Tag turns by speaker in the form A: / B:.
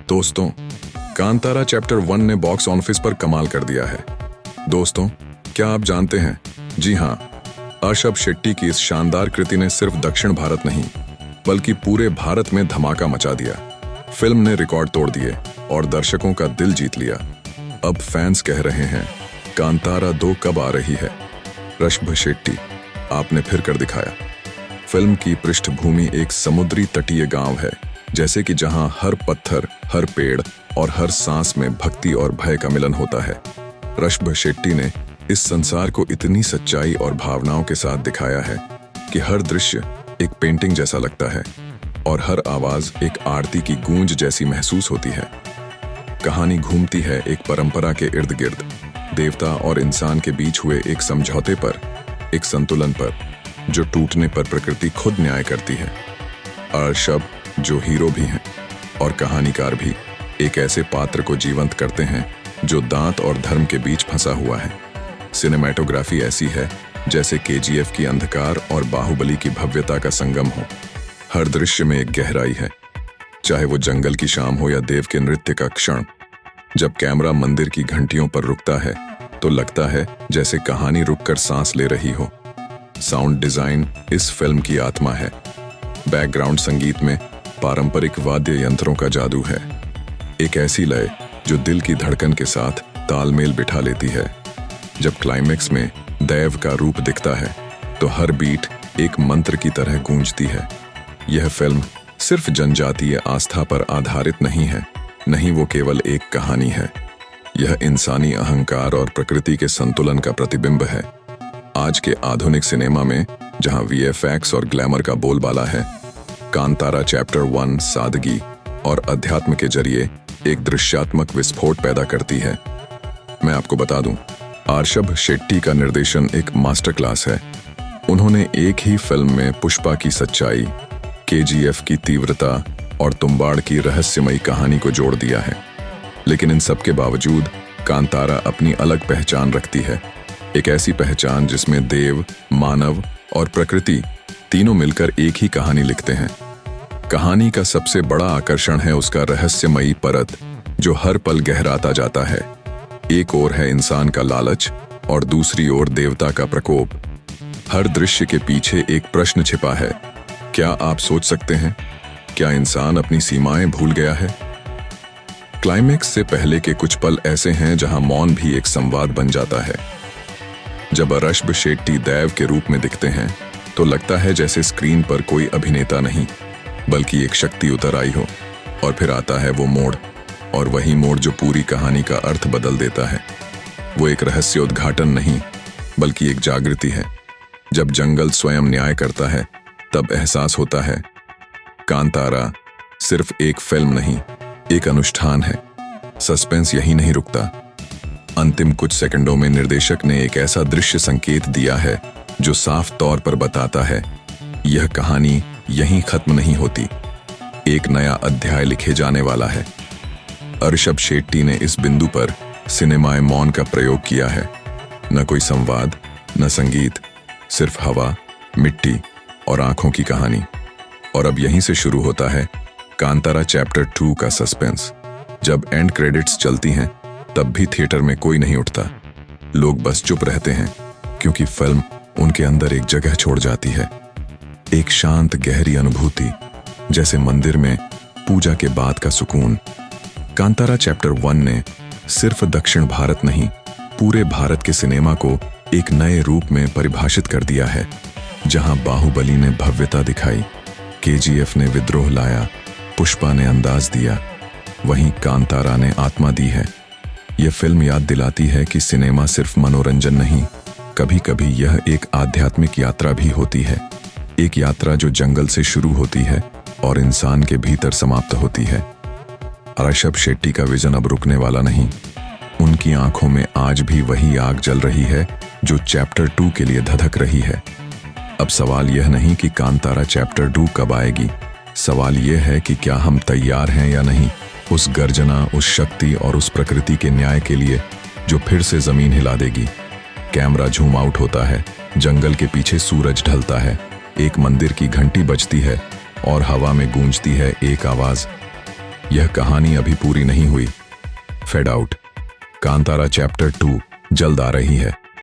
A: दोस्तों, कांतारा चैप्टर 1 ने box office पर कमाल कर दिया है। दोस्तों, क्या आप जानते हैं? जी हाँ, अर्शब शेट्टी की इस शानदार कृति ने सिर्फ दक्षिण भारत नहीं बल्कि पूरे भारत में धमाका मचा दिया। फिल्म ने रिकॉर्ड तोड़ दिए और दर्शकों का दिल जीत लिया। अब फैंस कह रहे हैं, कांतारा 2 कब आ रही है? अर्शब शेट्टी, आपने फिर कर दिखाया। फिल्म की पृष्ठभूमि एक समुद्री तटीय गांव है, जैसे कि जहां हर पत्थर, हर पेड़ और हर सांस में भक्ति और भय का मिलन होता है। अर्शब शेट्टी ने इस संसार को इतनी सच्चाई और भावनाओं के साथ दिखाया है कि हर दृश्य एक पेंटिंग जैसा लगता है और हर आवाज एक आरती की गूंज जैसी महसूस होती है। कहानी घूमती है एक परंपरा के इर्द गिर्द, देवता और इंसान के बीच हुए एक समझौते पर, एक संतुलन पर, जो टूटने पर प्रकृति खुद न्याय करती है। अर्शब, जो हीरो भी हैं और कहानीकार भी, एक ऐसे पात्र को जीवंत करते हैं जो दांत और धर्म के बीच फंसा हुआ है। सिनेमैटोग्राफी ऐसी है जैसे केजीएफ की अंधकार और बाहुबली की भव्यता का संगम हो। हर दृश्य में एक गहराई है, चाहे वो जंगल की शाम हो या देव के नृत्य का क्षण। जब कैमरा मंदिर की घंटियों पर रुकता है तो लगता है जैसे कहानी रुककर सांस ले रही हो। साउंड डिजाइन इस फिल्म की आत्मा है। बैकग्राउंड संगीत में पारंपरिक वाद्य यंत्रों का जादू है, एक ऐसी लय जो दिल की धड़कन के साथ तालमेल बिठा लेती है। जब क्लाइमेक्स में दैव का रूप दिखता है तो हर बीट एक मंत्र की तरह गूंजती है। यह फिल्म सिर्फ जनजातीय आस्था पर आधारित नहीं है, नहीं, वो केवल एक कहानी है। यह इंसानी अहंकार और प्रकृति के संतुलन का प्रतिबिंब है। आज के आधुनिक सिनेमा में जहां वीएफएक्स और ग्लैमर का बोलबाला है, कांतारा चैप्टर 1 सादगी और अध्यात्म के जरिए एक दृश्यात्मक विस्फोट पैदा करती है। मैं आपको बता दूं, अर्शब शेट्टी का निर्देशन एक मास्टर क्लास है। उन्होंने एक ही फिल्म में पुष्पा की सच्चाई, केजीएफ की तीव्रता और तुम्बाड़ की रहस्यमयी कहानी को जोड़ दिया है। लेकिन इन सब के बावजूद कांतारा अपनी अलग पहचान रखती है, एक ऐसी पहचान जिसमें देव, मानव और प्रकृति तीनों मिलकर एक ही कहानी लिखते हैं। कहानी का सबसे बड़ा आकर्षण है उसका रहस्यमयी परत, जो हर पल गहराता जाता है। एक ओर है इंसान का लालच और दूसरी ओर देवता का प्रकोप। हर दृश्य के पीछे एक प्रश्न छिपा है। क्या आप सोच सकते हैं, क्या इंसान अपनी सीमाएं भूल गया है? क्लाइमेक्स से पहले के कुछ पल ऐसे हैं जहां मौन भी एक संवाद बन जाता है। जब अर्शब शेट्टी दैव के रूप में दिखते हैं तो लगता है जैसे स्क्रीन पर कोई अभिनेता नहीं बल्कि एक शक्ति उतर आई हो। और फिर आता है वो मोड़, और वही मोड़ जो पूरी कहानी का अर्थ बदल देता है। वो एक रहस्योद्घाटन नहीं बल्कि एक जागृति है। जब जंगल स्वयं न्याय करता है तब एहसास होता है, कांतारा सिर्फ एक फिल्म नहीं, एक अनुष्ठान है। सस्पेंस यही नहीं रुकता। अंतिम कुछ सेकंडों में निर्देशक ने एक ऐसा दृश्य संकेत दिया है जो साफ तौर पर बताता है, यह कहानी यहीं खत्म नहीं होती, एक नया अध्याय लिखे जाने वाला है। अर्शब शेट्टी ने इस बिंदु पर सिनेमाए मौन का प्रयोग किया है। न कोई संवाद, न संगीत, सिर्फ हवा, मिट्टी और आंखों की कहानी। और अब यहीं से शुरू होता है कांतारा चैप्टर 2 का सस्पेंस। जब एंड क्रेडिट्स चलती हैं तब भी थिएटर में कोई नहीं उठता। लोग बस चुप रहते हैं, क्योंकि फिल्म उनके अंदर एक जगह छोड़ जाती है, एक शांत गहरी अनुभूति, जैसे मंदिर में पूजा के बाद का सुकून। कांतारा चैप्टर 1 ने सिर्फ दक्षिण भारत नहीं, पूरे भारत के सिनेमा को एक नए रूप में परिभाषित कर दिया है। जहां बाहुबली ने भव्यता दिखाई, केजीएफ ने विद्रोह लाया, पुष्पा ने अंदाज दिया, वहीं कांतारा ने आत्मा दी है। यह फिल्म याद दिलाती है कि सिनेमा सिर्फ मनोरंजन नहीं, कभी कभी यह एक आध्यात्मिक यात्रा भी होती है। एक यात्रा जो जंगल से शुरू होती है और इंसान के भीतर समाप्त होती है। अर्शब शेट्टी का विजन अब रुकने वाला नहीं। उनकी आंखों में आज भी वही आग जल रही है जो चैप्टर 2 के लिए धधक रही है। अब सवाल यह नहीं कि कांतारा चैप्टर 2 कब आएगी, सवाल यह है कि क्या हम तैयार हैं या नहीं, उस गर्जना, उस शक्ति और उस प्रकृति के न्याय के लिए जो फिर से जमीन हिला देगी। कैमरा झूम आउट होता है, जंगल के पीछे सूरज ढलता है, एक मंदिर की घंटी बजती है और हवा में गूंजती है एक आवाज, यह कहानी अभी पूरी नहीं हुई। Fade out. कांतारा चैप्टर 2 जल्द आ रही है।